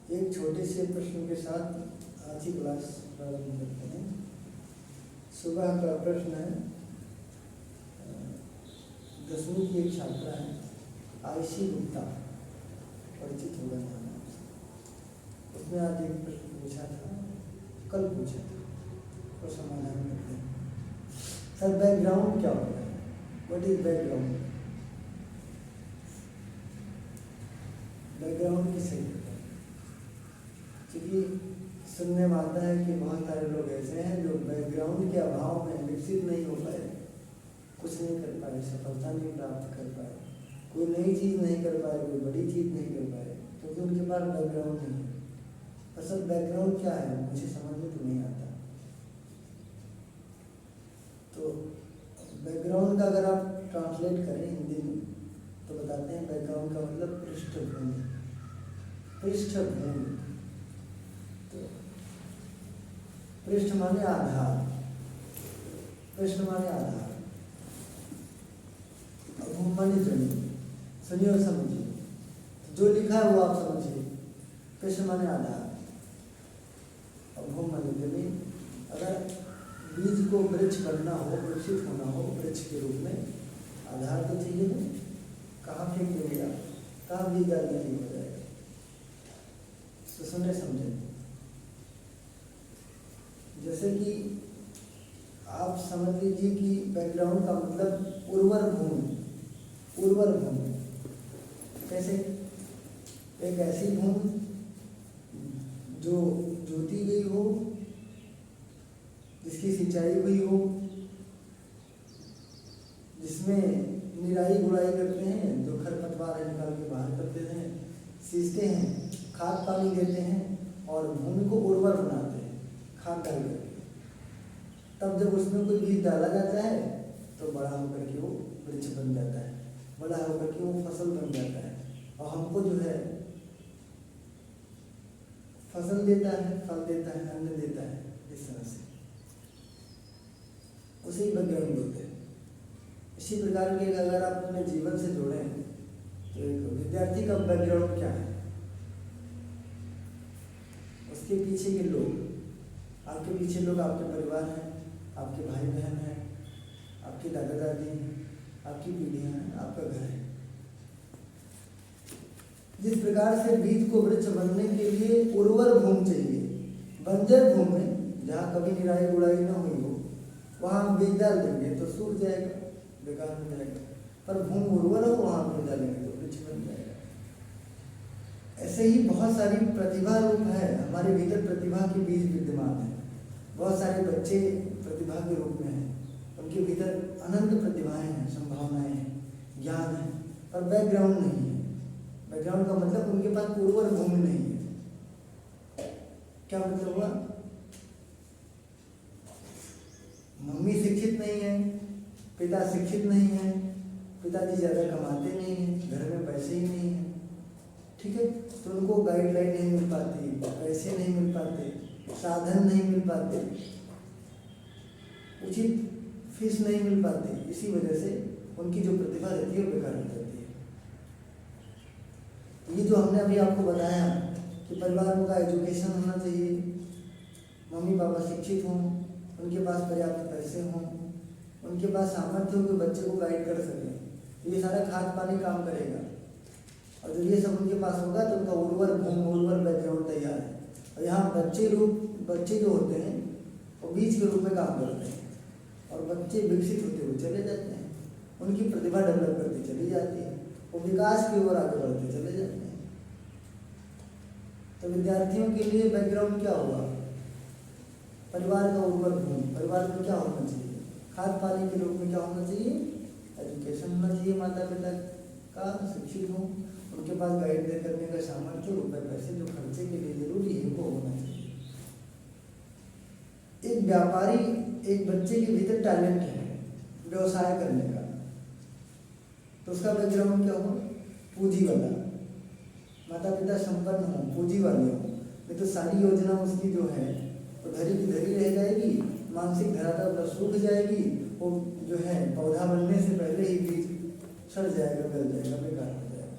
एक छोटे से प्रश्न के साथ आज की क्लास प्रारंभ करते हैं। सुबह का प्रश्न है, 10वीं की एक छात्रा है आयशी गुप्ता, परिचित होगा नाम। उसने आज एक प्रश्न पूछा था, कल पूछा था, तो समाधान करते हैं। सर बैकग्राउंड क्या होता है? What is background? बैकग्राउंड किसे कहते हैं? क्योंकि सुनने में आता है कि बहुत सारे लोग ऐसे हैं जो बैकग्राउंड के अभाव में विकसित नहीं हो पाए, कुछ नहीं कर पाए, सफलता नहीं प्राप्त कर पाए, कोई नई चीज़ नहीं कर पाए, कोई बड़ी चीज़ नहीं कर पाए, क्योंकि उनके पास बैकग्राउंड नहीं है। असल बैकग्राउंड क्या है मुझे समझ में तो नहीं आता। तो बैकग्राउंड का अगर आप ट्रांसलेट करें हिंदी में तो बताते हैं बैकग्राउंड का मतलब पृष्ठभूमि। पृष्ठभूमि तो पृष्ठ माने आधार, पृष्ठ माने आधार, भूमि माने जमीन। सुनिए और समझिए, जो लिखा है वो आप समझिए। पृष्ठ माने आधार और भूमि माने जमीन। अगर बीज को वृक्ष बनना हो, विकसित होना हो वृक्ष के रूप में, आधार तो चाहिए ना। कहाँ फेंक देगा, कहाँ बीज डाल नहीं हो जाएगा। तो सुने समझे, जैसे कि आप समझ लीजिए कि बैकग्राउंड का मतलब उर्वर भूमि। उर्वर भूमि कैसे? एक ऐसी भूमि जो जोती गई हो, जिसकी सिंचाई हुई हो, जिसमें निराई गुड़ाई करते हैं, जो खरपतवार है निकाल के बाहर करते हैं, सींचते हैं, खाद पानी देते हैं और भूमि को उर्वर बनाते हैं खाद डाल करके। तब जब उसमें कोई बीज डाला जाता है तो बड़ा होकर के वो वृक्ष बन जाता है, बड़ा होकर के वो फसल बन जाता है और हमको जो है फसल देता है, फल देता है, अन्न देता है। इस तरह से उसे ही बैकग्राउंड बोलते हैं। इसी प्रकार के अगर आप अपने जीवन से जोड़ें तो एक विद्यार्थी का बैकग्राउंड क्या है, उसके पीछे के लोग, आपके पीछे लोग आपके परिवार हैं, आपके भाई बहन हैं, आपके दादा दादी हैं, आपकी पीढ़ियाँ हैं, आपका घर है। जिस प्रकार से बीज को वृक्ष बनने के लिए उर्वर भूमि चाहिए, बंजर भूमि जहाँ कभी निराई गुड़ाई न हुई हो, वहाँ हम बीज डाल देंगे तो सूख जाएगा, बेकार हो जाएगा। पर भूमि उर्वर हो, वहाँ बीज डालेंगे तो वृक्ष बन जाएगा। ऐसे ही बहुत सारी प्रतिभा रूप है, हमारे भीतर प्रतिभा के बीज विद्यमान है। बहुत सारे बच्चे प्रतिभा के रूप में हैं, उनके भीतर अनंत प्रतिभाएं हैं, संभावनाएं हैं, ज्ञान है, पर बैकग्राउंड नहीं है। बैकग्राउंड का मतलब उनके पास उर्वर भूमि नहीं है। क्या मतलब हुआ? मम्मी शिक्षित नहीं है, पिता शिक्षित नहीं है, पिताजी ज़्यादा कमाते नहीं हैं, घर में पैसे ही नहीं हैं, ठीक है, तो उनको गाइडलाइन नहीं मिल पाती, पैसे नहीं मिल पाते, साधन नहीं मिल पाते, उचित फीस नहीं मिल पाती। इसी वजह से उनकी जो प्रतिभा रहती है वो बेकार हो जाती है। ये जो हमने अभी आपको बताया कि परिवार का एजुकेशन होना चाहिए, मम्मी पापा शिक्षित हों, उनके पास पर्याप्त पैसे हों, उनके पास सामर्थ्य हो कि बच्चे को गाइड कर सकें, तो ये सारा खाद पानी काम करेगा। और जब ये सब उनके पास होगा तो उनका उर्वर भूमि, उर्वर बैकग्राउंड तैयार है। और यहाँ बच्चे जो होते हैं वो बीज के रूप में काम करते हैं और बच्चे विकसित होते हुए चले जाते हैं, उनकी प्रतिभा डेवलप करती चली जाती है, वो विकास की ओर आगे बढ़ते चले जाते हैं। तो विद्यार्थियों के लिए बैकग्राउंड क्या हुआ? परिवार का उर्वर भूमि। परिवार में क्या होना चाहिए? खाद पानी के रूप में क्या होना चाहिए? एजुकेशन होना चाहिए, माता पिता का शिक्षित हो, उनके पास गाइड करने का सामर्थ्य, रुपए पैसे जो खर्चे के लिए जरूरी है वो होना चाहिए। एक व्यापारी, एक बच्चे के भीतर टैलेंट है व्यवसाय करने का, तो उसका बैकग्राउंड क्या हो? पूंजी वाला, माता पिता संपन्न हो, पूंजी वाले हो, नहीं तो सारी योजना उसकी जो है तो धरी की धरी रह जाएगी, मानसिक धरातल पर सूख जाएगी, वो जो है पौधा बनने से पहले ही बीज सड़ जाएगा, गल जाएगा, बेकार हो जाएगा।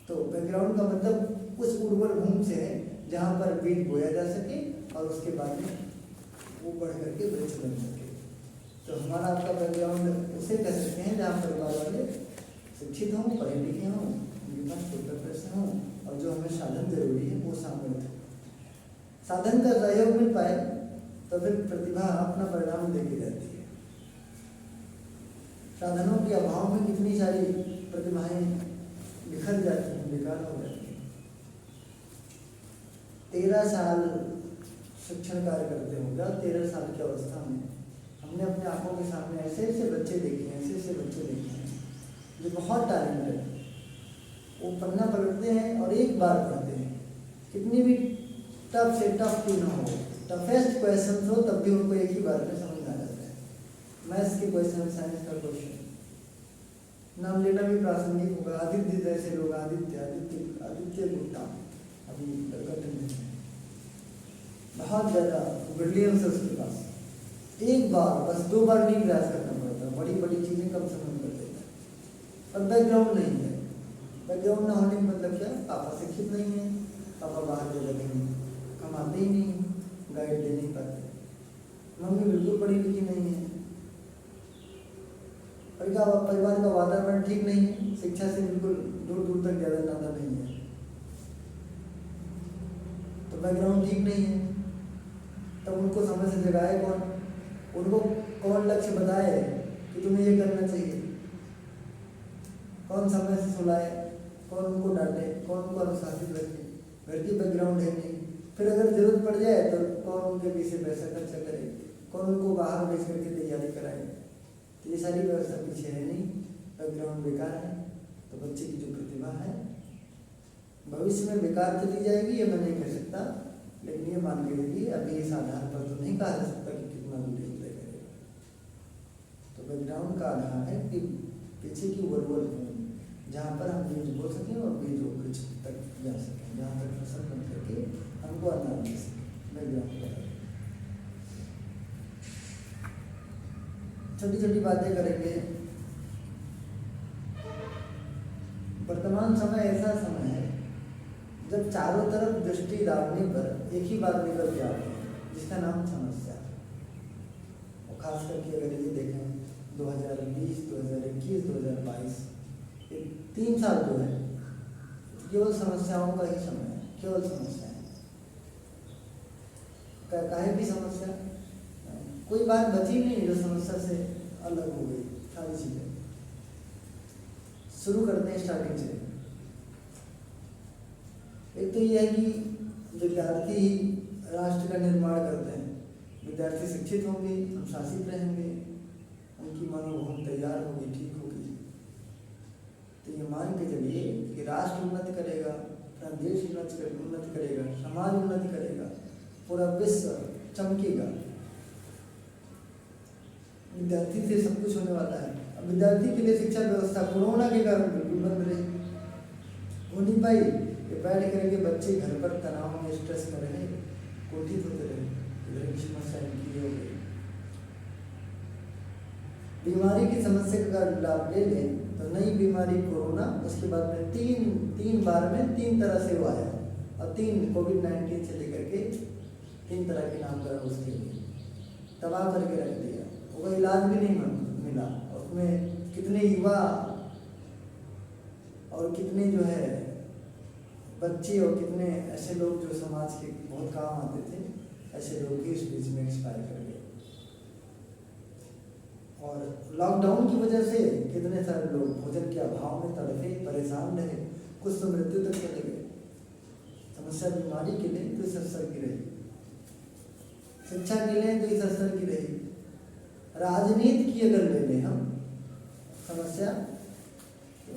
तो बैकग्राउंड का मतलब उस उर्वर भूमि से है जहाँ पर बीज बोया जा सके और उसके बाद में वो बढ़ करके वृक्ष बन सके। तो हमारा आपका बैकग्राउंड उसे कह सकते हैं जहाँ परिवार वाले शिक्षित हों, पढ़े लिखे हों, उनके पास पुत्र प्रश्न हों और जो हमें साधन जरूरी है वो सामर्थ्य साधन का सहयोग मिल पाए तो फिर प्रतिभा अपना परिणाम देके जाती है। साधनों के अभाव में कितनी सारी प्रतिभाएं बिखर जाती हैं, बेकार हो जाती हैं। 13 साल शिक्षण कार्य करते होंगे, 13 साल की अवस्था में हमने अपने आंखों के सामने ऐसे ऐसे बच्चे देखे हैं, ऐसे ऐसे बच्चे देखे हैं जो बहुत टैलेंटेड है। वो पन्ना पलटते हैं और एक बार पढ़ते हैं, कितनी भी टफ से टफ क्यों ना हो, टफेस्ट क्वेश्चन हो तब भी उनको एक ही बार में समझ आ जाता है। मैथ्स के क्वेश्चन, साइंस का क्वेश्चन, नाम लेना भी प्रासंगिक होगा। आदित्य जैसे लोग, आदित्य गुप्ता अभी कलकत्ते में बहुत ज़्यादा ब्रिलियंस है उसके पास। एक बार बस 2 बार नहीं प्रयास करना पड़ता, बड़ी बड़ी चीज़ें कम समय में कर देता है। पर बैकग्राउंड नहीं है। बैकग्राउंड ना होने का मतलब क्या? पापा शिक्षित नहीं है, पापा बाहर दे लगे नहीं, कमाते ही नहीं, गाइड दे नहीं पाते, मम्मी बिल्कुल पढ़ी लिखी नहीं है, परिवार का वातावरण ठीक नहीं है, शिक्षा से बिल्कुल दूर दूर तक ज़्यादा नाता नहीं है, तो बैकग्राउंड ठीक नहीं है। तब उनको समय से जगाए कौन? उनको कौन लक्ष्य बताए कि तुम्हें ये करना चाहिए? कौन समय से सुलाए? कौन उनको डांटे? कौन उनको अनुशासित रखे? घर की बैकग्राउंड है नहीं। फिर अगर जरूरत पड़ जाए तो कौन उनके पीछे पैसा खर्चा करे? कौन उनको बाहर भेज करके तैयारी कराए? तो ये सारी व्यवस्था पीछे है नहीं, बैकग्राउंड बेकार है। तो बच्चे की जो प्रतिभा है भविष्य में बेकार चली जाएगी, ये मैं नहीं कह सकता, लेकिन ये मान के चलिए अभी इस आधार पर तो नहीं कहा जा सकता कि कितना दूर तय करेगा। तो बैकग्राउंड का आधार है कि पीछे की उर्वर भूमि जहाँ पर हम बीज बो सकें और बीज वृक्ष तक जा सकें, जहाँ तक फसल बन करके हमको अनाज दे सकें। बैकग्राउंड का छोटी छोटी बातें करेंगे। वर्तमान समय ऐसा समय है जब चारों तरफ दृष्टि डालने पर एक ही बात निकल के आती है, जिसका नाम समस्या। और खास करके अगर ये देखें 2020, 2021, 2022 ये 3 साल जो है केवल समस्याओं का ही समय है, केवल समस्याएं। काहे की समस्या? कोई बात बची नहीं जो समस्या से अलग हो गई, सारी चीजें। शुरू करते हैं स्टार्टिंग से। एक तो यह है कि विद्यार्थी ही राष्ट्र का निर्माण करते हैं। विद्यार्थी शिक्षित होंगे, अनुशासित रहेंगे, उनकी मनोभाव तैयार होगी, ठीक होगी, तो ये मान के चलिए कि राष्ट्र उन्नति करेगा, अपना देश उन्नति करेगा, समाज उन्नति करेगा, पूरा विश्व चमकेगा। विद्यार्थी से सब कुछ होने वाला है। अब विद्यार्थी के लिए शिक्षा व्यवस्था कोरोना के कारण बिल्कुल बंद रही, हो नहीं पाई। ये बैठ करके बच्चे घर पर तनाव में, स्ट्रेस में रहे, कुंठित होते रहे, इधर की समस्या इनकी हो गई। बीमारी की समस्या का लाभ ले लें तो नई बीमारी कोरोना, उसके बाद में तीन बार में 3 तरह से वो आया, और 3 कोविड-19 से लेकर के 3 तरह के नामकरण उसके लिए तबाह करके रख दिया। वो इलाज भी नहीं मिला। उसमें कितने युवा और कितने जो है बच्चे और कितने ऐसे लोग जो समाज के बहुत काम आते थे, ऐसे लोग भी इस बीच में एक्सपायर कर गए। और लॉकडाउन की वजह से कितने सारे लोग भोजन के अभाव में तड़पे, परेशान रहे, कुछ तो मृत्यु तक चले गए। समस्या बीमारी के लिए तो इस स्तर की रही, शिक्षा के लिए तो इस स्तर की रही, राजनीति की अगर ले लें हम समस्या, तो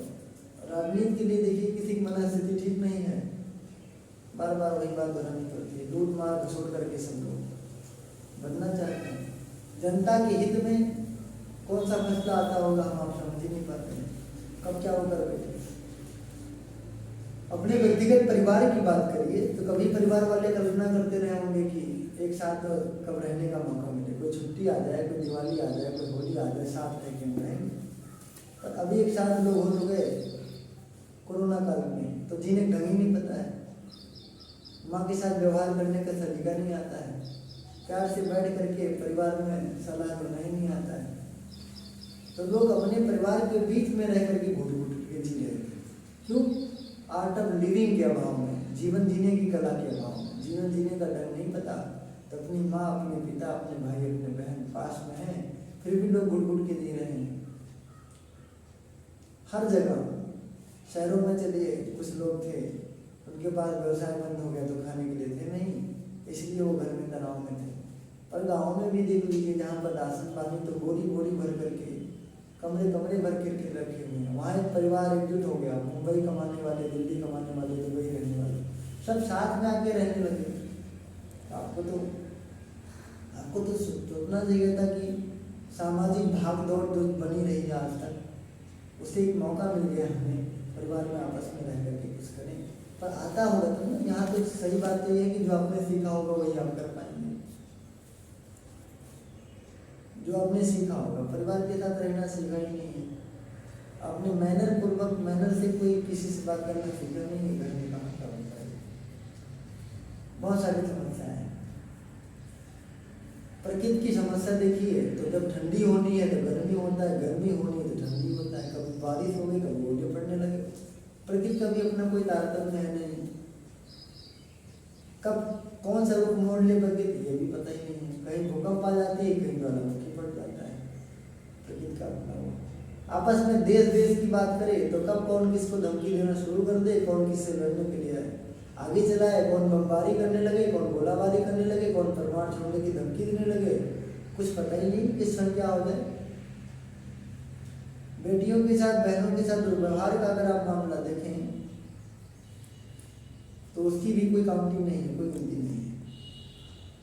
राजनीति के लिए देखिए किसी की मनस्थिति ठीक नहीं है, बार बार वही बात दोहरानी पड़ती है। लूट मार छोड़ करके सब लोग बनना चाहते हैं। जनता के हित में कौन सा फैसला आता होगा हम आप समझ ही नहीं पाते हैं, कब क्या वो कर बैठे। अपने व्यक्तिगत परिवार की बात करिए तो कभी परिवार वाले कल्पना करते रहे होंगे कि एक साथ कब रहने का मौका मिले, कोई छुट्टी आ जाए, कोई दिवाली आ जाए, कोई होली आ जाए, साथ रह के हम रहेंगे। पर अभी एक साथ लोग हो चुके कोरोना काल में, तो जीने ढंग ही नहीं पता है। माँ के साथ व्यवहार करने का सलीका नहीं आता है, प्यार से बैठ करके परिवार में सलाह देना ही नहीं आता है। तो लोग अपने परिवार के बीच में रह करके घुट घुट के जी रहे थे। क्यों? आर्ट ऑफ लिविंग के अभाव में, जीवन जीने की कला के अभाव में, जीवन जीने का ढंग नहीं पता। तो अपनी माँ, अपने पिता, अपने भाई, अपने बहन पास में हैं, फिर भी लोग घुट घुट के जी रहे हैं। हर जगह शहरों में चलिए, कुछ लोग थे उनके पास व्यवसाय बंद हो गया तो खाने के लिए थे नहीं, इसलिए वो घर में तनाव में थे। और गाँव में भी देख लीजिए, जहाँ पर राशन पानी तो बोरी बोरी भर करके, कमरे कमरे भर करके रखे हुए हैं, वहाँ एक परिवार एकजुट हो गया। मुंबई कमाने वाले, दिल्ली कमाने वाले, दुबई रहने वाले, सब साथ में आके रहने लगे। आपको तो सोचना चाहिए था कि सामाजिक भाग दौड़ तो बनी रही है आज तक, उसे एक मौका मिल गया हमें परिवार में आपस में रह करके कुछ करें। पर आता होगा तो ना, यहाँ तो सही बात तो ये है कि जो आपने सीखा होगा वही आप कर पाएंगे, जो आपने सीखा होगा। परिवार के साथ रहना सीखा ही नहीं है आपने, मैनर पूर्वक, मैनर से कोई किसी से बात करना सीखा नहीं है। घर में कहाँ का होता है, बहुत सारी समस्याएं हैं। प्रकृति की समस्या देखिए, तो जब ठंडी होनी है तो गर्मी होता है, गर्मी होनी है तो ठंडी होता है, कभी बारिश हो गई, कभी ओले पड़ने लगे। प्रकृति का भी अपना कोई तारतम्य है नहीं, कब कौन सा रूप मोड़ ले प्रकृति ये भी पता ही नहीं है। कहीं भूकंप आ जाती है, कहीं ज्वालामुखी पड़ जाता है। प्रकृति का अपना वो आपस में देश देश की बात करें तो कब कौन किसको धमकी देना शुरू कर दे, कौन किससे लड़ने के लिए आगे चला है, कौन बमबारी करने लगे, कौन गोलाबारी करने लगे, कौन परमाणु छोड़ने की धमकी देने लगे, कुछ पता ही नहीं किस क्षण क्या हो जाए। बेटियों के साथ, बहनों के साथ दुर्व्यवहार का अगर आप मामला देखें तो उसकी भी कोई काउंटिंग नहीं है, कोई गिनती नहीं है।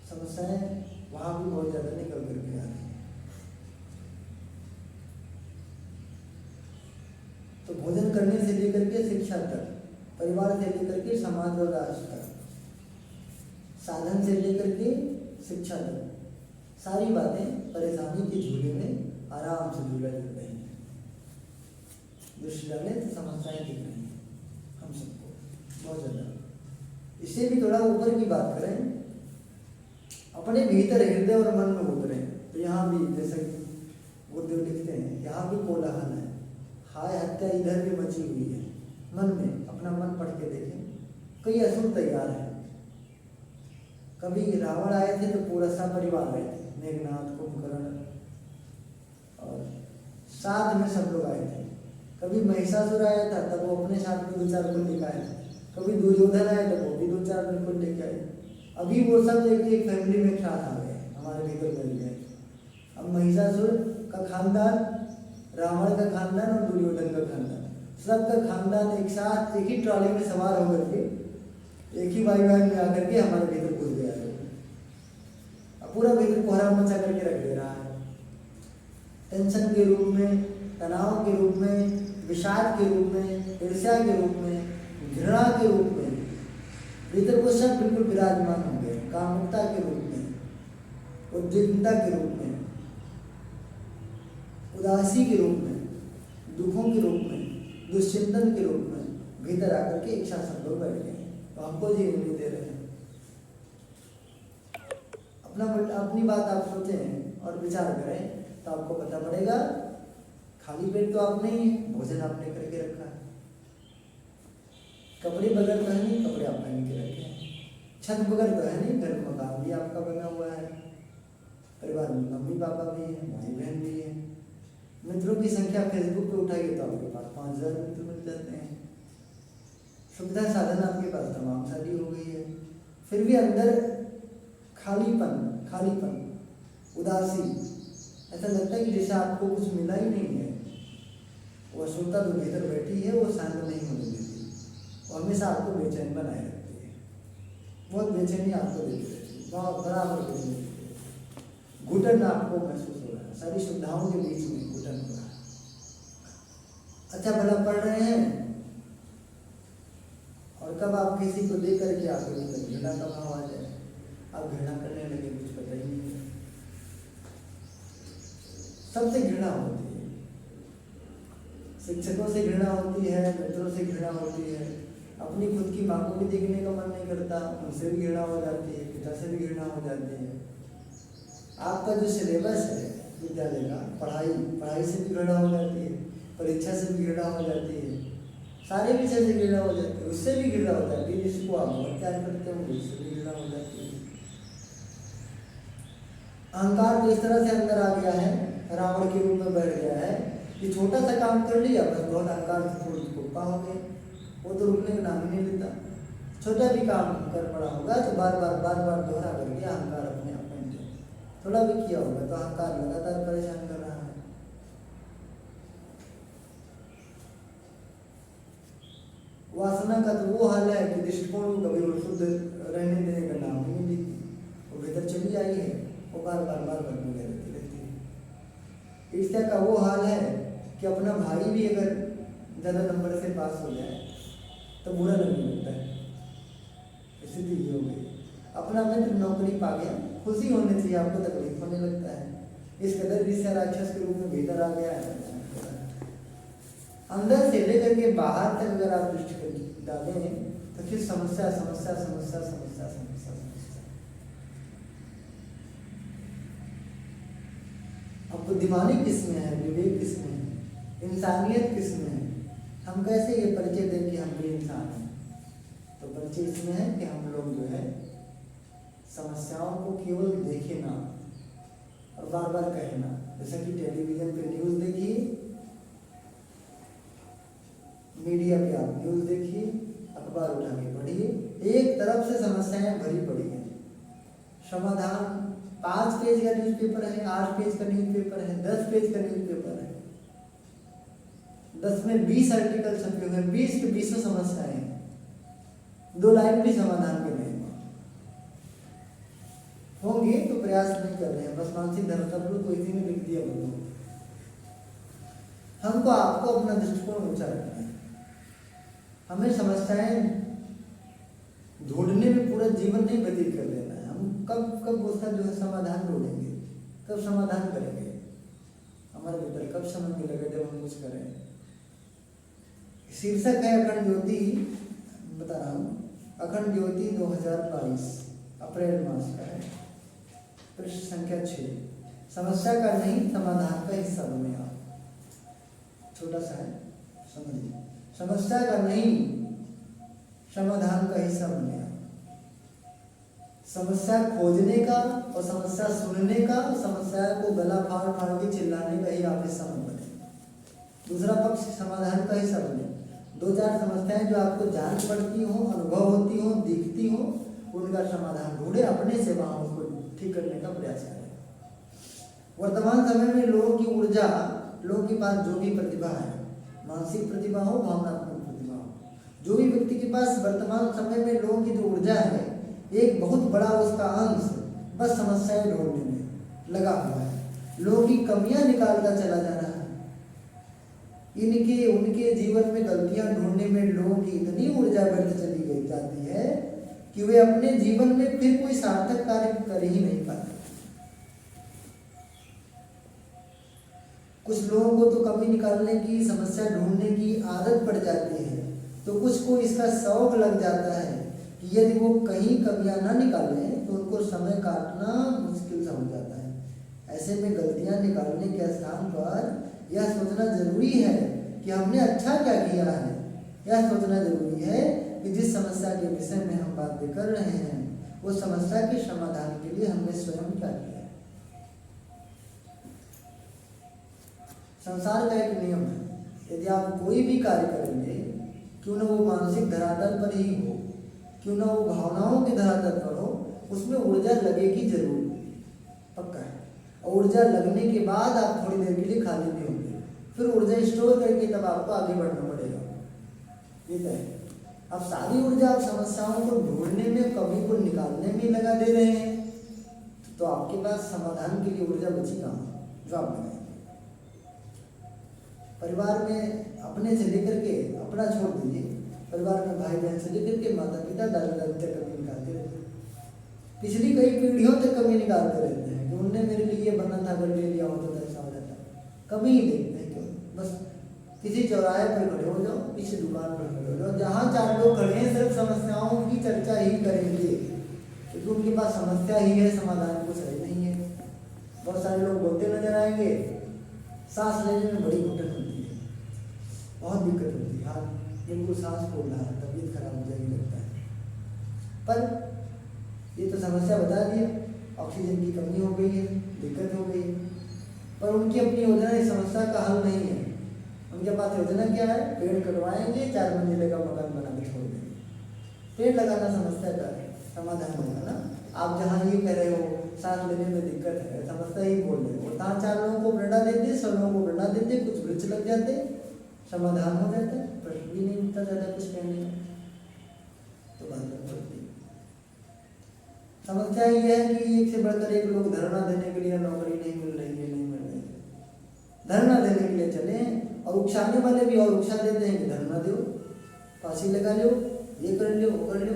समस्याएं वहां भी बहुत ज्यादा निकल करके आ रही है। तो भोजन करने से लेकर के शिक्षा तक, परिवार से लेकर के समाज और राष्ट्र तक, साधन से लेकर के शिक्षा तक, सारी बातें परेशानी के झूले में आराम से झूला झूल रही हैं। दृष्टि डालें तो समस्याएं दिख रही हैं हम सबको बहुत ज्यादा। इससे भी थोड़ा ऊपर की बात करें, अपने भीतर हृदय और मन में उतरें तो यहाँ भी, जैसे गुरुदेव लिखते हैं, यहाँ भी कोलाहल है, हाय हत्या इधर भी मची हुई है। मन में अपना मन पढ़ के देखें, कई असुर तैयार है। कभी रावण आए थे तो पूरा सा परिवार आए थे, मेघनाथ, कुंभकर्ण और साथ में सब लोग आए थे। कभी महिषासुर आया था तब वो अपने साथ में 2-4 कुल लेकर आए थे, कभी दुर्योधन आए तो वो भी 2-4 कुल लेके आए। अभी वो सब एक फैमिली में साथ आ गए, हमारे भीतर मिल गए। अब महिषासुर का खानदान, रावण का खानदान और दुर्योधन का खानदान, सबका खानदान एक साथ एक ही ट्रॉली में सवार होकर के एक ही वायुयान में आकर के हमारे भीतर घुस गया है। अब पूरा भीतर कोहराम मचा करके रख दे रहा है, टेंशन के रूप में, तनाव के रूप में, विषाद के रूप में, ईर्ष्या के रूप में, घृणा के रूप में भीतर वो सब बिल्कुल विराजमान हो गए। कामुकता के रूप में, उद्विग्नता के रूप में, उदासी के रूप में, दुखों के रूप में, दुश्चिंतन के रूप में भीतर आकर के इच्छा सब लोग बैठ गए। तो हमको जी नहीं दे रहे हैं। अपनी बात आप सोचें और विचार करें तो आपको पता पड़ेगा, खाली पेट तो आप नहीं है, भोजन आपने करके रखा है, कपड़े बगैर तो है नहीं, कपड़े आप पहन के रखे हैं, छत बगैर तो है नहीं, घर मकान भी आपका बना हुआ है, परिवार में मम्मी पापा भी हैं, भाई बहन भी हैं, मित्रों की संख्या फेसबुक पे उठाइए तो आपके पास 5000 मित्र मिल जाते हैं, सुविधा साधन आपके पास तमाम सारी हो गई है। फिर भी अंदर खालीपन, उदासी, ऐसा लगता है कि जैसे आपको कुछ मिला ही नहीं है। वो असुरता जो भीतर बैठी है वो शांत नहीं होने देती, वो हमेशा आपको बेचैन बनाए रखती है, बहुत बेचैनी आपको देती रहती है, बहुत बराबर देती है। घुटन आपको महसूस हो रहा है, सारी सुविधाओं के बीच में घुटन हो रहा है। अच्छा भला पढ़ रहे हैं और कब आप किसी को देख करके आपके अंदर घृणा का भाव आ जाए, आप घृणा करने लगे, कुछ पता ही नहीं है। सबसे घृणा होती है, शिक्षकों से घृणा होती है, मित्रों से घृणा होती है, अपनी खुद की माँ को भी देखने का मन नहीं करता, उनसे भी घृणा हो जाती है, पिता से भी घृणा हो जाती है। आपका जो सिलेबस है विद्यालय का, पढ़ाई से भी घृणा हो जाती है, परीक्षा से भी घृणा हो जाती है, सारे विषय से घृणा हो जाती है, उससे भी घृणा हो जाती है। जिसको आप बहुत प्यार करते हो उससे भी घृणा हो जाती है। अहंकार तो इस तरह से अंदर आ गया है, रावण के रूप में बैठ गया है कि छोटा सा काम कर लिया बस बहुत अहंकार से थोड़ी कुप्पा हो गए, वो तो रुकने का नाम ही नहीं लेता। छोटा भी काम कर पड़ा होगा तो बार बार दोहरा करके अहंकार अपने आप में थोड़ा भी किया होगा तो अहंकार लगातार परेशान कर रहा है। वासना का तो वो हाल है कि दृष्टिकोण को कभी वो शुद्ध रहने देने का नाम ही नहीं लेती, वो भीतर चली आई है, वो बार बार में रहती है। ईर्ष्या का वो हाल है कि अपना भाई भी अगर ज़्यादा नंबर से पास हो जाए तो बुरा लगने लगता है। स्थिति ये हो गई, अपना मित्र नौकरी पा गया, खुशी होने चाहिए, आपको तकलीफ होने लगता है। इस कदर ईर्ष्या राक्षस के रूप में भीतर आ गया है। अंदर से लेकर के बाहर तक अगर आप दृष्टि डालें तो फिर समस्या समस्या समस्या समस्या समस्या समस्या। अब बुद्धिमानी किसमें है, विवेक किसमें है, इंसानियत किसमें है? हम कैसे ये परिचय दें कि हम भी इंसान हैं? तो परिचय इसमें है कि हम लोग जो है समस्याओं को केवल देखें ना और बार बार कहें ना। जैसा कि टेलीविजन पे न्यूज़ देखिए, मीडिया पे आप न्यूज़ देखिए, अखबार उठा के पढ़िए, एक तरफ से समस्याएं भरी पड़ी हैं। समाधान 5 पेज का न्यूज़पेपर है, 8 पेज का न्यूज़पेपर है, 10 पेज का न्यूज़पेपर है, 10 में 20 आर्टिकल छपे हुए हैं, 20 के 20 समस्याएं हैं, 2 लाइन भी समाधान के नहीं होंगे तो प्रयास नहीं कर रहे हैं, बस मानसिक धरातल को इसी में लिख दिया बोलो। हमको आपको अपना दृष्टिकोण ऊंचा रखना है। हमें समस्याएं ढूंढने में पूरा जीवन नहीं व्यतीत कर देना है। हम कब उसका जो है समाधान ढूंढेंगे, कब समाधान करेंगे, हमारे भीतर कब समय मिलेगा जब हम कुछ करें। शीर्षक है अखंड ज्योति, बता रहा हूँ, अखंड ज्योति 2022 अप्रैल मास का है, पृष्ठ संख्या 6। समस्या का नहीं समाधान का हिस्सा बने आप। छोटा सा है, समझिए। समस्या का नहीं समाधान का हिस्सा बने आप। समस्या खोजने का और समस्या सुनने का, समस्या को गला फाड़ फाड़ के चिल्लाने का ही आप हिस्सा मत बने। दूसरा पक्ष समाधान का हिस्सा बने। 2-4 समस्याएं जो आपको जान पड़ती हो, अनुभव होती हो, दिखती हो, उनका समाधान ढूंढे, अपने से वहां उसको ठीक करने का प्रयास करें। वर्तमान समय में लोगों की ऊर्जा, लोगों के पास जो भी प्रतिभा है, मानसिक प्रतिभा हो, भावनात्मक प्रतिभा हो, जो भी व्यक्ति के पास वर्तमान समय में लोगों की जो ऊर्जा है, एक बहुत बड़ा उसका अंश बस समस्याएं ढूंढने में लगा हुआ है। लोगों की कमियां निकालता चला जा रहा है। इनके उनके जीवन में गलतियां ढूंढने में लोगों की इतनी ऊर्जा व्यर्थ चली गई जाती है कि वे अपने जीवन में फिर कोई सार्थक कार्य कर ही नहीं पाते। कुछ लोगों को तो कमी निकालने की, समस्या ढूंढने की आदत पड़ जाती है, तो कुछ को इसका शौक लग जाता है कि यदि वो कहीं कमियां ना निकालें तो उनको समय काटना मुश्किल सा हो जाता है। ऐसे में गलतियां निकालने के स्थान पर यह सोचना जरूरी है कि हमने अच्छा क्या किया है। यह सोचना जरूरी है कि जिस समस्या के विषय में हम बातें कर रहे हैं, वो समस्या के समाधान के लिए हमने स्वयं क्या किया। संसार का एक नियम है, यदि आप कोई भी कार्य करेंगे, क्यों न वो मानसिक धरातल पर ही हो, क्यों न वो भावनाओं के धरातल पर हो, उसमें ऊर्जा लगेगी जरूर, पक्का है। और ऊर्जा लगने के बाद आप थोड़ी देर के लिए खाली नहीं होंगे, फिर ऊर्जा स्टोर करके तब आपको आगे बढ़ना पड़ेगा। ये तो है। अब सारी ऊर्जा आप समस्याओं को ढूंढने में, कमी को निकालने में लगा दे रहे हैं, तो आपके पास समाधान के लिए ऊर्जा बची कहाँ, जो आप बनाएंगे। परिवार में अपने से लेकर के, अपना छोड़ दीजिए, परिवार में भाई बहन से लेकर के माता पिता दादा दादी तक कमी निकालते रहते हैं। पिछली कई पीढ़ियों तक कमी निकालते रहते हैं कि उनने मेरे लिए ये बनना था, अगर ले लिया होता तो ऐसा हो जाता। कमी ही देखते हैं क्यों, बस किसी चौराहे पर खड़े हो जाओ, किसी दुकान पर खड़े हो जाओ, जहाँ चार लोग खड़े हैं सिर्फ समस्याओं की चर्चा ही करेंगे, क्योंकि उनके पास समस्या ही है, समाधान कुछ है नहीं है। बहुत सारे लोग बोलते नजर आएंगे, सांस लेने में बड़ी घुटन होती है, बहुत दिक्कत होती है, हाँ बिल्कुल सांस फूल रहा है, तबीयत खराब हो जाएगी लगता है। पर ये तो समस्या बता दिया, ऑक्सीजन की कमी हो गई है, दिक्कत हो गई है, पर उनकी अपनी योजना इस समस्या का हल नहीं है। उनके पास योजना क्या है? पेड़ कटवाएंगे, 4 मंजिले का मकान बना के छोड़ देंगे। पेड़ लगाना समस्या का समाधान होगा ना। आप जहाँ ये कह रहे हो सांस लेने में दिक्कत है, समस्या ही बोल रहे हो, वहाँ 4 लोगों को प्रेरणा देते, 100 लोगों को प्रेरणा देते, कुछ वृक्ष लग जाते, समाधान हो जाता, प्रश्न भी नहीं उठता, ज़्यादा कुछ कहने का तो बात पड़ती। समस्या ये है कि एक से बढ़कर एक लोग धरना देने के लिए नौकरी नहीं मिल रही है, नहीं मिल रही है, धरना देने के लिए चले, और उकसाने वाले भी और उकसा देते हैं कि धरना दो, फांसी लगा लो, ये कर लो, वो कर लो।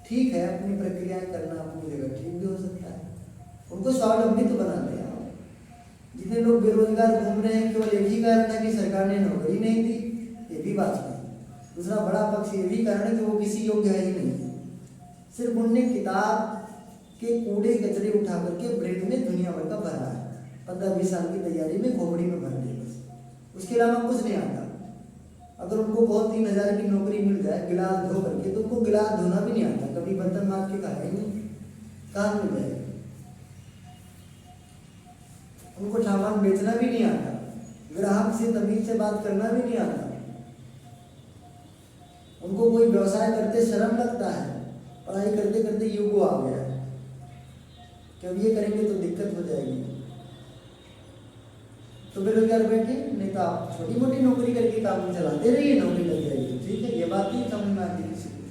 ठीक है, अपनी प्रक्रियाएं करना अपनी जगह ठीक भी हो सकता है, उनको स्वावलंबी तो बना दें। जितने लोग बेरोजगार घूम रहे हैं, केवल एक ही कारण है कि सरकार ने नौकरी नहीं दी, ये भी बात नहीं। दूसरा बड़ा पक्ष ये भी कारण है कि वो किसी योग्य है ही नहीं, सिर्फ उनने किताब के कूड़े कचरे उठा करके ब्रेक में दुनिया भर का भरा है, 15-20 साल की तैयारी में खोपड़ी में भर ली बस, उसके अलावा कुछ नहीं आता। अगर उनको बहुत 3,000 की नौकरी मिल जाए गिलास धो करके, तो उनको गिलास धोना भी नहीं आता, कभी बर्तन मार के खाया ही नहीं, कहाँ मिल जाएगा। उनको सामान बेचना भी नहीं आता, ग्राहक से तमीज से बात करना भी नहीं आता, उनको कोई व्यवसाय करते शर्म लगता है, पढ़ाई करते करते युग आ गया है कि अब ये करेंगे तो दिक्कत हो जाएगी, तो बेरोजगार बैठे, नहीं तो आप छोटी मोटी नौकरी करके काम चलाते रहिए, नौकरी लग जाएगी, ठीक है, ये बात नहीं समझ में आती किसी को।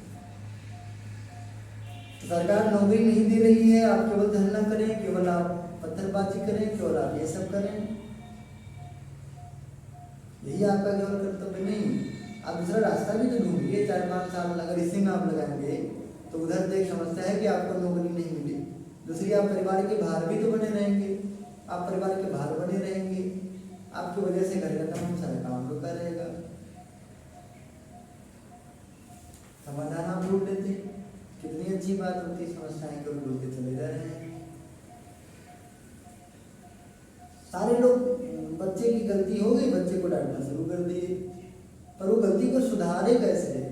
तो सरकार नौकरी नहीं दे रही है, आप केवल धरना करें, केवल आप पत्थरबाजी करें, केवल आप ये सब करें, यही आपका केवल कर्तव्य नहीं। आप दूसरा रास्ता भी तो ढूंढिए, 4-5 साल अगर इसी में आप लगाएंगे तो उधर तो एक समस्या है कि आपको नौकरी नहीं मिली, दूसरी आप परिवार के भार भी तो बने रहेंगे, आप परिवार के भार बने रहेंगे, आपकी वजह से घर का तमाम सारा काम रुका रहेगा। समाधान आप ढूंढ लेते, कितनी अच्छी बात होती, समस्याएं केवल बोलते चले जा रहे हैं। सारे लोग बच्चे की गलती हो गई, बच्चे को डांटना शुरू कर दिए, पर वो गलती को सुधारे कैसे,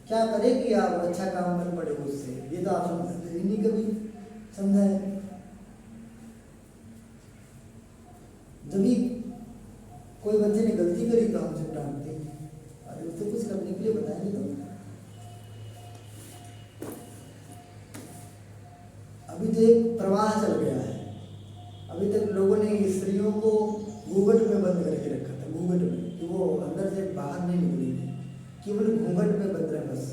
क्या करे कि आप अच्छा काम कर पड़े उससे, ये तो आप समझते ही नहीं, कभी समझाए। जब भी कोई बच्चे ने गलती करी तो हम सब डांटते हैं, अरे उससे कुछ करने के लिए बताएंगे तो। अभी तो एक प्रवाह चल गया है, अभी तक लोगों ने स्त्रियों को घूंघट में बंद करके रखा था, घूंघट में, कि वो अंदर से बाहर नहीं निकली थी, केवल घूंघट में बंद रहे बस,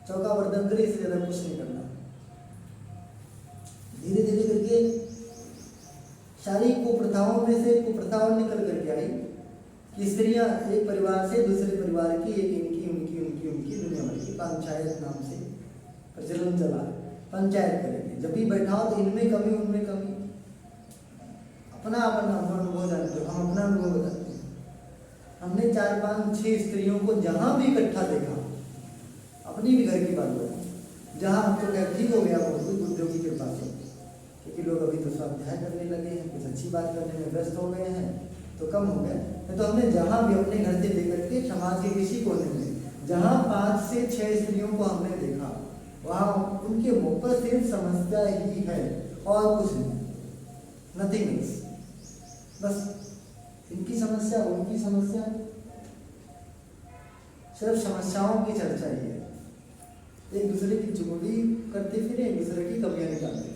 चौका बर्तन करे, इससे ज्यादा कुछ नहीं करना। धीरे धीरे करके सारी कुप्रथाओं में से कुप्रथाओं निकल करके आई कि स्त्रियां एक परिवार से दूसरे परिवार की, एक इनकी उनकी उनकी उनकी दुनिया भर की पंचायत नाम से प्रचलन चला, पंचायत करेंगे, जब भी बैठाओ तो इनमें कमी उनमें कमी, अपना अपना अनुभव जानते हो, हम अपना अनुभव बताते हैं। हमने 4-5-6 स्त्रियों को जहाँ भी इकट्ठा देखा, अपनी भी घर की बात बताई, जहाँ हम तो ठीक हो गया वो बुद्धों की कृपा से, क्योंकि लोग अभी तो स्वाध्याय करने लगे हैं, कुछ अच्छी बात करने में व्यस्त हो गए हैं तो कम हो गए, तो हमने जहाँ भी अपने घर से लेकर के समाज के किसी कोने में जहाँ 5 से 6 स्त्रियों को हमने देखा, वहाँ उनके मुख पर सिर्फ समस्या ही है और कुछ नहीं, नथिंग एल्स, बस इनकी समस्या उनकी समस्या, सिर्फ समस्याओं की चर्चा ही है, एक दूसरे की चुगली करते फिरे, एक दूसरे की कमियां निकालते।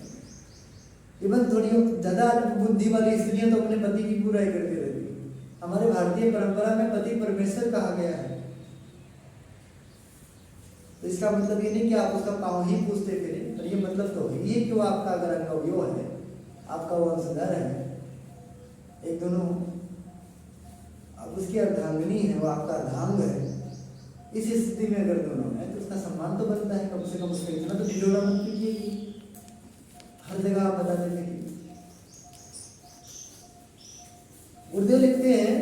इवन थोड़ी ज्यादा बुद्धि वाली स्त्रियां तो अपने पति की बुराई करती रहती है। हमारे भारतीय परंपरा में पति परमेश्वर कहा गया है, तो इसका मतलब ये नहीं कि आप उसका पाँव ही पूछते फिरे, पर ये मतलब तो है कि वो आपका अगर अंगवयव है, आपका वंशधर है, एक दोनों अब उसकी अर्धांगिनी है, वो आपका अर्धांग है, इस स्थिति में अगर दोनों है तो उसका सम्मान तो बनता है, कम से कम उसका इतना तो ढिढोरा मत कीजिए हर जगह आप बता देते हैं। गुरुदेव लिखते हैं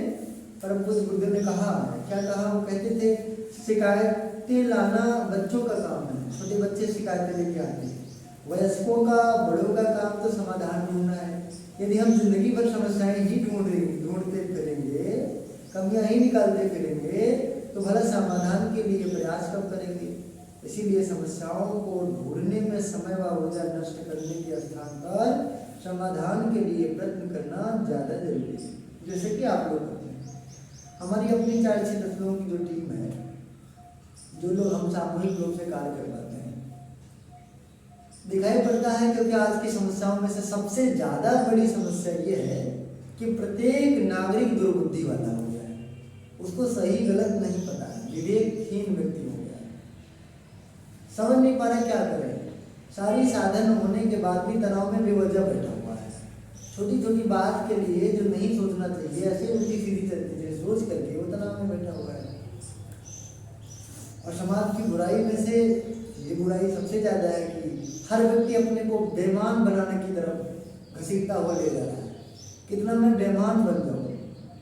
परम पूज्य गुरुदेव ने कहा, क्या कहा, वो कहते थे शिकायतें लाना बच्चों का काम है, छोटे बच्चे शिकायतें लेके आते हैं, वयस्कों का बड़ों का काम तो समाधान ढूंढना है। यदि हम जिंदगी भर समस्याएं ही ढूंढते फिरेंगे, कमियां ही निकालते फिरेंगे, तो भला समाधान के लिए प्रयास कब करेंगे। इसीलिए समस्याओं को ढूंढने में समय व ऊर्जा नष्ट करने के स्थान पर समाधान के लिए प्रयत्न करना ज़्यादा जरूरी है। जैसे कि आप लोग करते हैं, हमारी अपनी 4 से 10 लोगों की जो टीम है, जो लोग हम सामूहिक रूप से कार्य करवाते हैं, दिखाई पड़ता है क्योंकि आज की समस्याओं में से सबसे ज़्यादा बड़ी समस्या ये है कि प्रत्येक नागरिक दुर्बुद्धि वाला हो गया है, उसको सही गलत नहीं पता है, विवेकहीन व्यक्ति हो गया है, समझ नहीं पा रहा क्या करें। सारी साधन होने के बाद भी तनाव में बेवजह बैठा हुआ है, छोटी छोटी बात के लिए जो नहीं सोचना चाहिए ऐसे उल्टी सीधी चीजें सोच करके वो तनाव में बैठा हुआ है। और समाज की बुराई में से ये बुराई सबसे ज़्यादा है कि हर व्यक्ति अपने को बेईमान बनाने की तरफ घसीटता हुआ ले जा रहा है। कितना मैं बेईमान बन जाऊँ,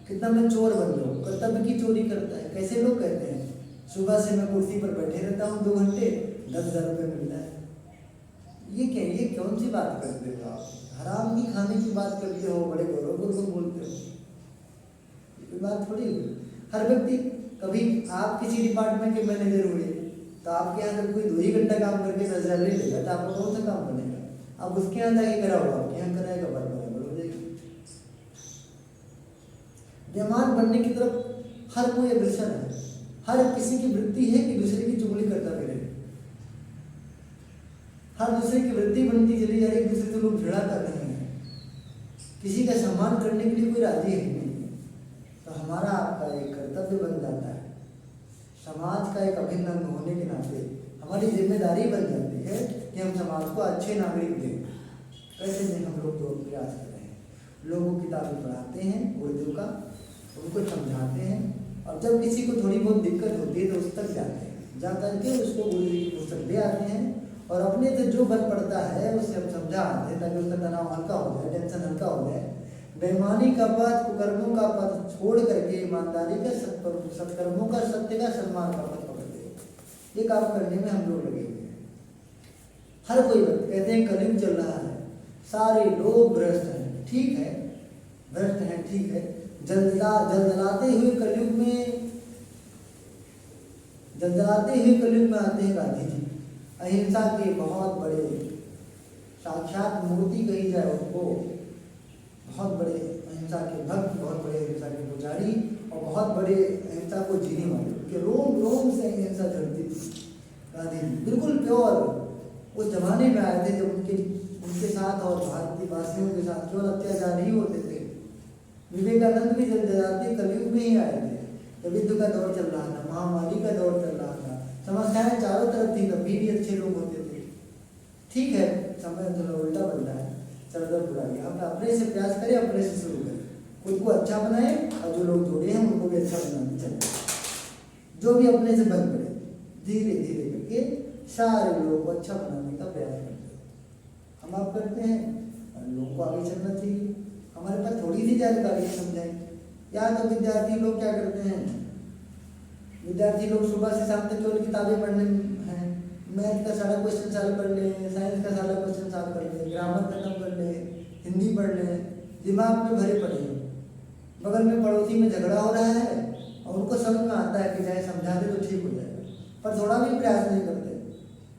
कितना मैं चोर बन जाऊँ, कर्तव्य की चोरी करता है। कैसे लोग कहते हैं सुबह से मैं कुर्सी पर बैठे रहता हूँ 2 घंटे, 10,000 रुपये मिलता है। ये कौन सी बात करते हो आप? हराम की खाने की बात करते हो, बड़े गौरवपूर्वक बोलते हो, ये बात थोड़ी। हर व्यक्ति, कभी आप किसी डिपार्टमेंट के मैनेजर हुए तो आपके यहाँ जब कोई 2 ही घंटा काम करके 10,000 ले लेगा तो आपको कौन सा काम बनेगा। अब उसके यहाँ जाके करा हुआ आपके यहाँ कराएगा, बराबर हो जाएगी। बेईमान बनने की तरफ हर कोई अग्रसर है, हर किसी की वृत्ति है कि दूसरे की चुगली करता फिरे, हर दूसरे की वृत्ति बनती चली जा रही, एक दूसरे से लोग भिड़ा कर रहे हैं, किसी का सम्मान करने के लिए कोई राजी है नहीं। तो हमारा आपका एक कर्तव्य बन जाता है, समाज का एक अभिन्न अंग होने के नाते हमारी जिम्मेदारी बन जाती है कि हम समाज को अच्छे नागरिक दें। कैसे नहीं, हम लोग तो प्रयास कर रहे हैं, लोगों की किताबें पढ़ाते हैं उर्दू का, उनको समझाते हैं, और जब किसी को थोड़ी बहुत दिक्कत होती है तो उस तक जाते हैं, जा करके उसको गुरु जी की पुस्तक दे आते हैं, और अपने से जो बन पड़ता है उससे हम समझा आते हैं ताकि उसका तनाव हल्का हो जाए, टेंशन हल्का हो जाए। बेईमानी का पथ, कुकर्मों का पथ छोड़ करके ईमानदारी का, सत्कर्मों का, सत्य का, सम्मान का पथ पकड़ते। ये काम करने में हम लोग लगे हुए हैं। हर कोई व्यक्ति, कहते हैं कलयुग चल रहा है, सारे लोग भ्रष्ट हैं, ठीक है, भ्रष्ट हैं, ठीक है। जलजलाते हुए कलयुग में आते हैं गांधी जी, अहिंसा के बहुत बड़े साक्षात मूर्ति कही जाए उनको, बहुत बड़े अहिंसा के भक्त, बहुत बड़े अहिंसा के पुजारी, और बहुत बड़े अहिंसा को जीने वाले, उनके रोम रोम से अहिंसा झड़ती थी। गांधी जी बिल्कुल प्योर उस जमाने में आए थे जब उनके साथ और भारतीय वासियों के साथ केवल अत्याचार ही होते थे। विवेकानंद भी जलजलाते कलयुग में ही आए थे, जब युद्ध का दौर चल रहा था, महामारी का दौर चल रहा था, समस्याएं चारों तरफ थी, तभी भी अच्छे लोग होते थे। ठीक है, समय थोड़ा उल्टा पलटा है, चल रहा पूरा गया। हम अपने से प्रयास करें, अपने से शुरू करें, खुद को अच्छा बनाए, और जो लोग जुड़े हैं उनको भी अच्छा बनाने चले, जो भी अपने से बन पड़े, धीरे धीरे करके सारे लोगों को अच्छा बनाने का प्रयास करते हैं। हम आप करते हैं, लोगों को आगे चलना चाहिए। हमारे पास थोड़ी सी जानकारी समझाएं। या तो विद्यार्थी लोग क्या करते हैं, विद्यार्थी लोग सुबह से शाम तक केवल किताबें पढ़ने हैं, मैथ का सारा क्वेश्चन सॉल्व कर लें, साइंस का सारा क्वेश्चन सॉल्व कर लें, ग्रामर खत्म कर लें, हिंदी पढ़ लें, दिमाग में भरे पड़े हैं। बगल में पड़ोसी में झगड़ा हो रहा है और उनको समझ में आता है कि चाहे समझा दे तो ठीक हो जाएगा, पर थोड़ा भी प्रयास नहीं करते,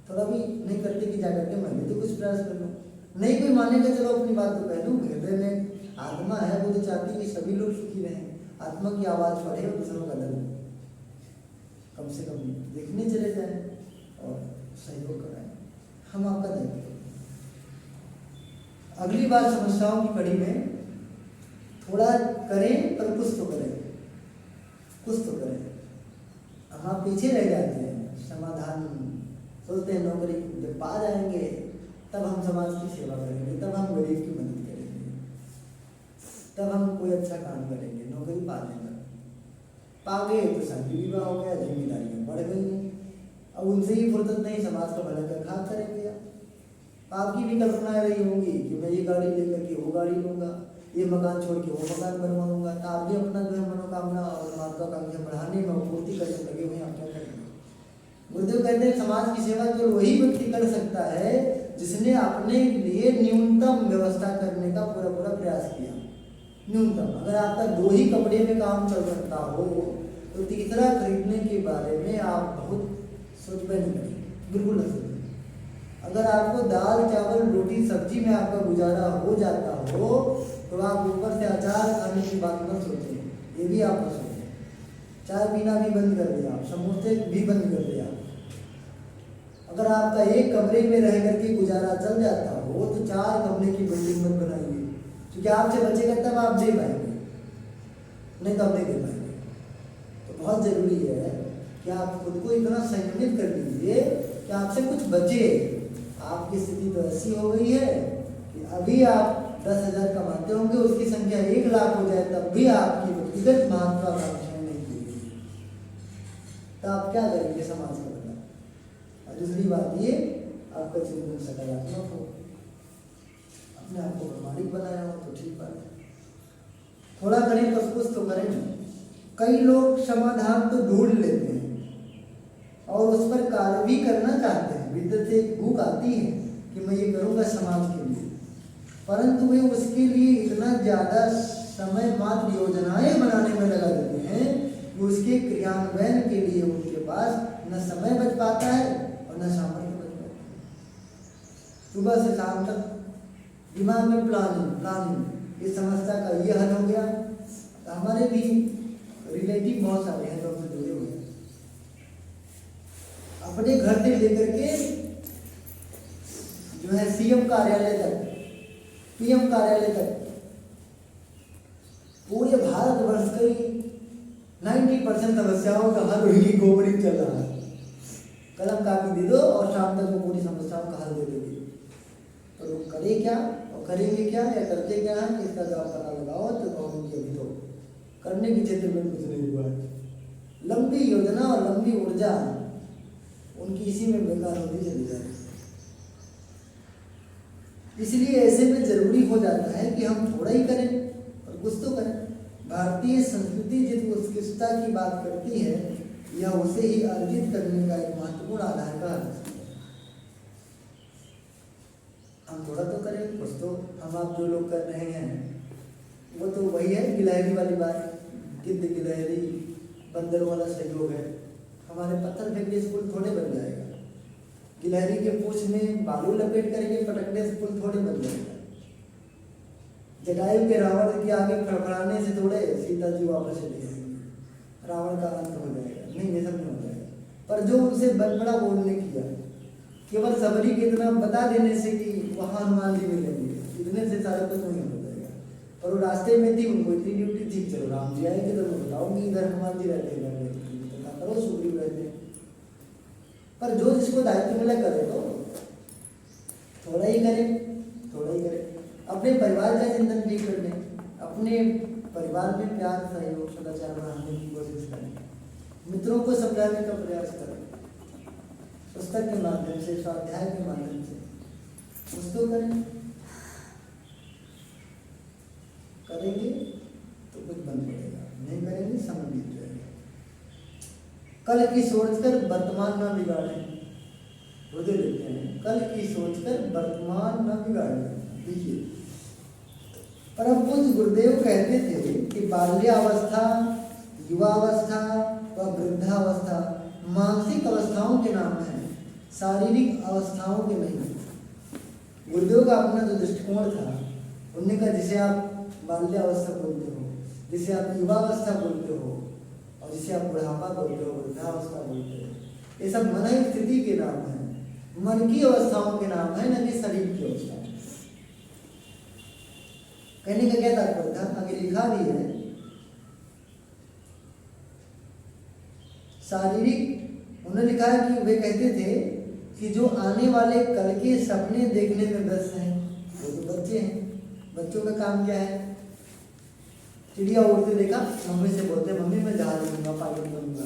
थोड़ा भी नहीं करते कि जाकर के मैं भी तो कुछ प्रयास कर लूँ। नहीं कोई मानेगा, चलो अपनी बात तो कह दूँ, हृदय में आत्मा है, वो तो चाहती है कि सभी लोग सुखी रहें, आत्मा की आवाज़ पढ़े और दूसरों का दर्द कम से कम देखने चले जाएं और सहयोग कराएं। हम आपका दायित्व अगली बार समस्याओं की कड़ी में थोड़ा करें, पर कुछ तो करें, कुछ तो करें। हम आप पीछे रह जाते हैं, समाधान सोचते हैं नौकरी जब पा जाएंगे तब हम समाज की सेवा करेंगे, तब हम गरीब की मदद करेंगे, तब हम कोई अच्छा काम करेंगे। नौकरी पा लेंगे, पा गए तो शादी विवाह हो गया, जिम्मेदारियाँ बढ़ गई, अब उनसे ही फुर्सत नहीं, समाज का भला क्या खा करेंगे। आपकी भी कल्पनाएं रही होंगी कि मैं ये गाड़ी लेकर के वो गाड़ी लूँगा, ये मकान छोड़ के वो मकान बनवाऊंगा, तो आप भी अपना जो है मनोकामना और महत्वाकांक्षा बढ़ाने में और पूर्ति करने में लगे हुए हैं, आप क्या करेंगे? गुरुदेव कहते हैं समाज की सेवा केवल वही व्यक्ति कर सकता है जिसने अपने लिए न्यूनतम व्यवस्था करने का पूरा पूरा प्रयास किया। न्यूनतम, अगर आपका 2 ही कपड़े में काम चल सकता हो तो तीसरा खरीदने के बारे में आप बहुत सोचबे नहीं करेंगे, बिल्कुल नहीं सोचेंगे। अगर आपको दाल चावल रोटी सब्जी में आपका गुजारा हो जाता हो तो आप ऊपर से अचार खाने की बात मत सोचें, ये भी आप मत सोचें। चाय पीना भी बंद कर दिया, समोसे भी बंद कर दिया। अगर आपका एक कमरे में रह करके गुजारा चल जाता हो तो 4 कमरे की बिल्डिंग मत बनाइए, क्योंकि आपसे बचेगा तब आप दे पाएंगे, नहीं तो आप नहीं दे पाएंगे। तो बहुत जरूरी है कि आप खुद को इतना संयमित कर लीजिए कि आपसे कुछ बचे। आपकी स्थिति तो ऐसी हो गई है कि अभी आप 10,000 कमाते होंगे, उसकी संख्या 1 लाख हो जाए तब भी आपकी व्यक्तिगत महत्वाकांक्षाएं नहीं पूरी, तो आप क्या करेंगे समाज का बदला? और दूसरी बात ये, आपका चिंतन सकारात्मक हो, अपने आप को प्रामाणिक बनाया हो तो ठीक बात है। थोड़ा करें तो कुछ तो करें। कई लोग समाधान तो ढूंढ लेते हैं और उस पर कार्य भी करना चाहते हैं, भीतर से एक भूख आती है कि मैं ये करूँगा समाज के लिए, परंतु वे उसके लिए इतना ज़्यादा समय मात्र योजनाएं बनाने में लगा देते हैं कि उसके क्रियान्वयन के लिए उनके पास न समय बच पाता है और न सामर्थ्य बच पाता है। सुबह से शाम तक दिमाग में प्लानिंग, ये समस्या का ये हल हो गया। हमारे भी रिलेटिव बहुत सारे हैं जो हमसे जुड़े हुए हैं, अपने घर से लेकर के जो है सीएम कार्यालय तक, पीएम कार्यालय तक, पूरे भारतवर्ष की 90% समस्याओं का हल वही गोबरिंग चल रहा है। कलम कापी दे दो और शाम तक वो पूरी समस्याओं का हल दे देगी। तो लोग करे क्या और करेंगे क्या या करते क्या है, इसका जवाब पता लगाओ तो कहोगे अभी तो करने के क्षेत्र में कुछ नहीं हुआ है। लंबी योजना और लंबी ऊर्जा उनकी इसी में बेकार होती चली जाती है। इसलिए ऐसे में जरूरी हो जाता है कि हम थोड़ा ही करें और कुछ तो करें। भारतीय संस्कृति जिस उत्कृष्टता की बात करती है, यह उसे ही अर्जित करने का एक महत्वपूर्ण आधार का है। हम थोड़ा तो करें, कुछ तो हम आप जो लोग कर रहे हैं वो तो वही है गिलहरी वाली बात, गिद्ध गिलहरी बंदर वाला सहयोग है। हमारे पत्थर फेंकने से पुल थोड़े बन जाएगा, गिलहरी के पूंछ में बालू लपेट करके पटकने से पुल थोड़े बन जाएगा, जटायु के रावण के आगे फड़फड़ाने से थोड़े सीता जी वापस चले जाएंगे, रावण का अंत हो जाएगा। नहीं, ये सब नहीं हो जाएगा। पर जो उनसे बड़ा बोलने किया, केवल सबरी के इतना बता देने से कि वहाँ हनुमान जी मिलेंगे, इतने से सारा कुछ नहीं हो जाएगा। पर वो रास्ते में थी, उनको इतनी ड्यूटी थी, चलो राम जी आएंगे तो मैं बताऊंगी इधर हनुमान जी रहते हैं, करो सुग्रीव रहते हैं। पर जो जिसको दायित्व मिला करे तो थोड़ा ही करें, थोड़ा ही करें। अपने परिवार का चिंतन भी कर लें, अपने परिवार में प्यार सहयोग सदाचार बढ़ाने की कोशिश करें, मित्रों को समझाने का प्रयास करें, पुस्तक के माध्यम से, स्वाध्याय के माध्यम से कुछ तो करें। करेंगे तो कुछ बन पड़ेगा, नहीं करेंगे समय बीत जाएगा। कल की सोचकर वर्तमान न बिगाड़ें, हृदय लिखते हैं, कल की सोचकर वर्तमान न बिगाड़ें। देखिए, परम पूज्य गुरुदेव कहते थे कि बाल्यावस्था, युवावस्था व वृद्धावस्था मानसिक अवस्थाओं के नाम है, शारीरिक अवस्थाओं के नहीं। गुरुदेव का अपना जो दृष्टिकोण था, उन्होंने कहा जिसे आप बाल्यावस्था बोलते हो, जिसे आप युवावस्था बोलते हो और जिसे आप बुढ़ापा बोलते हो, वृद्धावस्था बोलते हो, ये सब मन की स्थिति के नाम है, मन की अवस्थाओं के नाम है, न कि शरीर की अवस्था। कहने का क्या तात्पर्य था, आगे लिखा भी है, शारीरिक, उन्होंने लिखा है कि वे कहते थे कि जो आने वाले कल के सपने देखने में व्यस्त हैं वो तो बच्चे हैं। बच्चों का काम क्या है, चिड़िया उड़ते देखा, मम्मी से बोलते मम्मी मैं जहाज लूंगा, पायलट बनूंगा।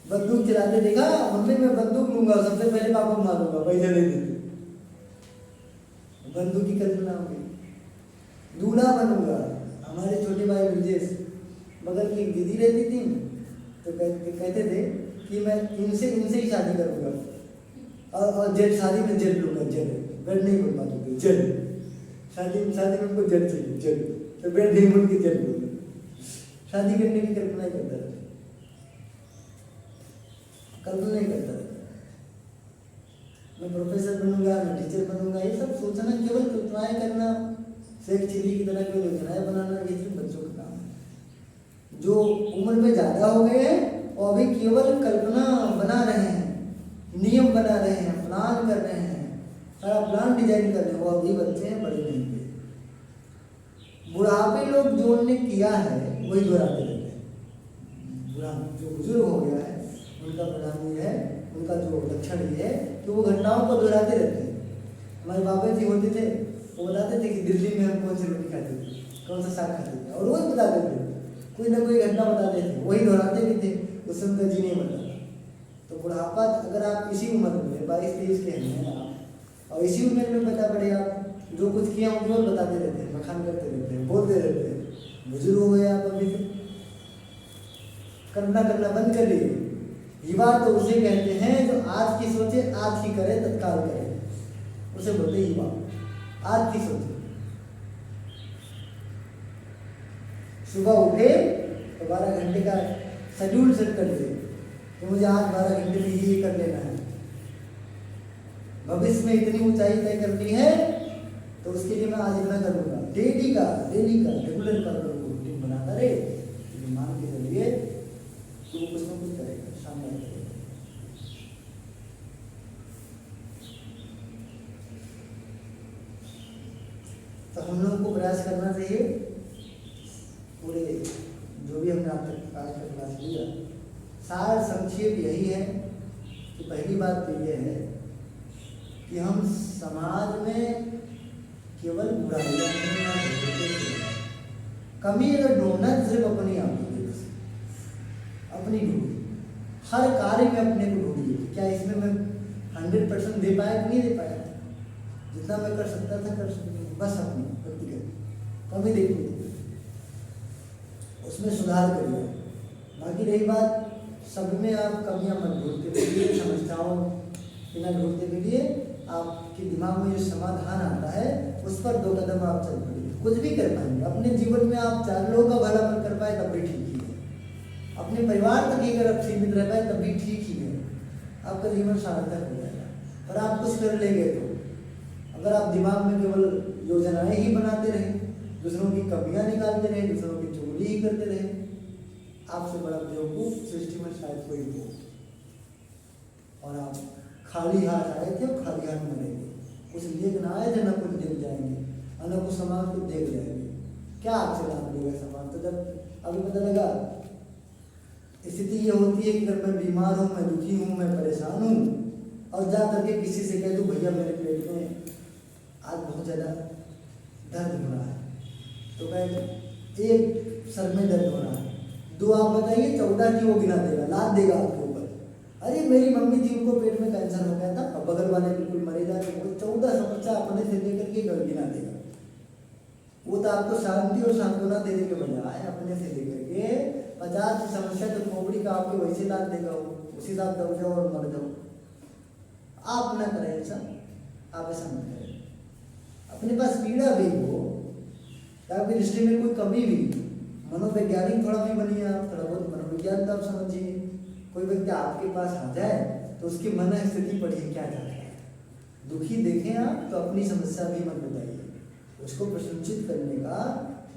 बंदूक चलाते देखा, मम्मी मैं बंदूक लूंगा, सबसे पहले पापा को मारूंगा, पैसे नहीं देते। बंदूक की कल्पना होगी। दूल्हा बनूंगा। हमारे छोटे भाई ब्रजेश, बगल की एक दीदी रहती थी, तो कहते थे कि मैं इनसे इनसे ही शादी करूंगा। और जेल, शादी में जेल लूंगा, जेल, बेड नहीं बोल पाते थे, जेल, शादी में उनको जेल चाहिए, जेल, तो बेड नहीं बोल के जेल बोलूंगा। शादी करने की कल्पना ही करता रहता, कल्पना ही करता रहता। मैं प्रोफेसर बनूंगा, मैं टीचर बनूंगा, ये सब सोचना, केवल कल्पनाएं करना, शेख चिल्ली की तरह केवल योजनाएं बनाना, ये सिर्फ बच्चों का काम है। जो उम्र में ज्यादा हो गए हैं और अभी केवल कल्पना बना रहे हैं, नियम बना रहे हैं, प्लान कर रहे हैं, सारा प्लान डिजाइन कर रहे हैं, वो अभी बच्चे हैं, बड़े नहीं हुए। बुढ़ापे लोग जो उन्होंने किया है वही दोहराते रहते हैं। बुढ़ा जो बुजुर्ग हो गया है उनका परिणाम ये है, उनका जो लक्षण ये है कि वो घटनाओं को दोहराते रहते हैं। हमारे बाबा जी होते थे, वो बताते थे कि दिल्ली में हम कौन सी रोटी खाते थे, कौन सा साग खाते थे, और रोज बताते थे, कोई ना कोई घटना बताते थे, वही दोहराते भी थे, उससे उनका जी नहीं बनता था। तो बुढ़ापा, अगर आप इसी उम्र में 22-23 के हैं आप, और इसी उम्र में बता पड़े आप जो कुछ किया वो रोज बताते रहते हैं, बखान करते रहते हैं, बोलते रहते हैं। बुजुर्ग हो गए आप अभी, तो कल्पना करना बंद कर लीजिए। युवा तो उसे कहते हैं जो आज की सोचे, आज ही करे, तत्काल करे, उसे बोलते हैं युवा। आज की सोचे, सुबह उठे तो 12 घंटे का शेड्यूल सेट कर दे कि मुझे आज 12 घंटे में ये कर लेना है। भविष्य में इतनी ऊंचाई तय करनी है तो उसके लिए मैं आज इतना करूंगा, डेली का रेगुलर कर रूटीन बनाता रहे, मान के चलिए तो वो कुछ ना कुछ करेगा, सामने करेगा। तो हम लोगों को प्रयास करना चाहिए, पूरे जो भी हमने आज का क्लास लिया, सार संक्षेप यही है कि पहली बात तो यह है कि हम समाज में केवल बुराइयां कमी अगर ढूंढना है तो सिर्फ अपनी आप अपनी ढूंढिए, हर कार्य में अपने को ढूंढिए। क्या इसमें मैं 100% दे पाया कि नहीं दे पाया, जितना मैं कर सकता था कर सकता, बस अपनी व्यक्तिगत कमी देखिए, उसमें सुधार करिए। बाकी रही बात, सब में आप कमियां मत ढूंढते फिरिए, समस्याओं बिना ढूंढते फिरिए, आपके दिमाग में जो समाधान आता है उस पर 2 कदम आप चल पड़िए, कुछ भी कर पाएंगे। अपने जीवन में आप 4 लोगों का भला कर पाए तब भी ठीक ही है, अपने परिवार तक ही अगर आप सीमित रह पाए तब भी ठीक ही है, आपका जीवन सार्थक हो जाएगा। पर आप कुछ कर लेंगे तो, अगर आप दिमाग में केवल योजनाएं ही बनाते रहे, दूसरों की कमियां निकालते रहे, दूसरों की चुगली ही करते रहे, आपसे बड़ा बेवकूफ सृष्टि में शायद कोई हो। और आप खाली हाथ आए थे और खाली हाथ मरेंगे, कुछ लेकर ना आए थे, ना कुछ देख जाएंगे, और ना कुछ समाज को देख जाएंगे। क्या आपसे लाभ लेगा समाज? तो जब अभी पता लगा, स्थिति ये होती है कि अगर मैं बीमार हूँ, मैं दुखी हूँ, मैं परेशान हूँ, और जा करके किसी से कह दूँ भैया मेरे पेट में आज बहुत ज़्यादा दर्द हो रहा है, तो कहे 1 सर में दर्द हो रहा है, 2 आप बताइए, 14 की वो गिना देगा, लाद देगा आपके ऊपर। अरे मेरी मम्मी थी, उनको पेट में कैंसर हो गया था, अब बगल वाले बिल्कुल मरे जा रहे, वो 14 समस्या अपने से लेकर के गिना देगा। वो तो आपको शांति और सांत्वना देने के बजाय अपने से लेकर के 50 की समस्या तो खोपड़ी का आपके वैसे लाद देगा, उसी साथ दब जाओ और मर जाओ। आप ना करें ऐसा, आप ऐसा मत करें। अपने पास पीड़ा भी हो, आपकी दृष्टि में कोई कमी भी, मनोवैज्ञानिक थोड़ा भी बनिए आप, थोड़ा बहुत मनोविज्ञान तो आप समझिए। कोई व्यक्ति आपके पास आ जाए तो उसकी मन स्थिति पढ़िए, क्या चाहता है। दुखी देखें आप तो अपनी समस्या भी मत बताइए, उसको प्रशंसित करने का,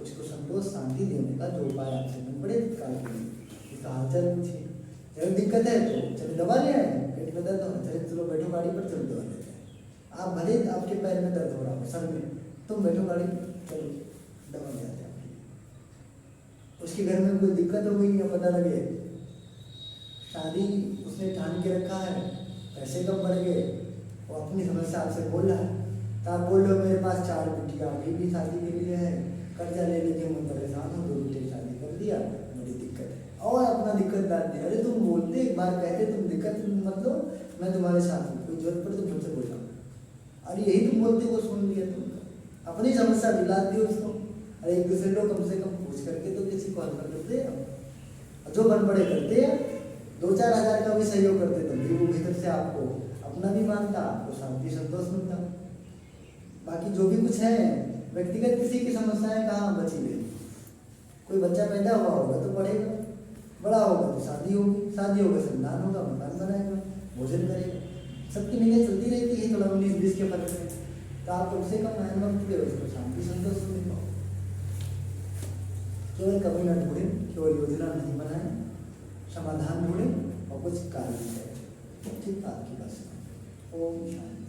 उसको संतोष शांति देने का जो उपाय आपसे मन पड़े तत्काल करिए, उसका हालचाल पूछिए। अगर दिक्कत है तो चलो दवा ले आए, पेट में दर्द हो चले चलो बैठो गाड़ी पर, चलो दवा लेते हैं। आप भले आपके पैर में दर्द हो रहा हो, सर में, तुम बैठो गाड़ी पर, चलो दवा ले आते हैं। उसके घर में कोई दिक्कत हो गई या पता लगे शादी उसने ठान के रखा है, पैसे कम बढ़ गए, वो अपनी समस्या आपसे बोल रहा है, तो आप बोल रहे हो मेरे पास 4 बिटिया अभी भी शादी के लिए है, कर्जा ले लेके मैं परेशान हूँ, 2 बेटे शादी कर दिया, बड़ी दिक्कत है, और अपना दिक्कत डाल दिया। अरे तुम बोलते, एक बार कहते तुम दिक्कत मत लो, मैं तुम्हारे साथ हूँ, कोई जरूरत पड़े तो मुझसे बोलना। अरे यही तुम बोलते, वो सुन लिया तुम, अपनी समस्या दिला दी उसको। और एक दूसरे लोग कम से कम पूछ करके तो किसी को हल कर देते हैं। जो बन पड़े करते हैं, 2-4 हज़ार का भी सहयोग करते तब भी वो भीतर से आपको अपना भी मानता, आपको शांति संतोष मिलता। बाकी जो भी कुछ है व्यक्तिगत किसी की समस्याएं कहाँ बची गई। कोई बच्चा पैदा हुआ होगा तो पढ़ेगा, बड़ा होगा तो शादी होगी, शादी होगा संतान होगा, मकान बनाएगा, भोजन करेगा, सबकी निगाह चलती रहती है थोड़ा 19-20 के फर्क में। तो आप कम से कम आयन वक्त के उसको शांति संतोष मिल पाओ। केवल कभी न ढूंढें, केवल योजना नहीं बनाएं, समाधान ढूंढें और कुछ कार्य करें। ठीक आपकी बात। ओम शांति।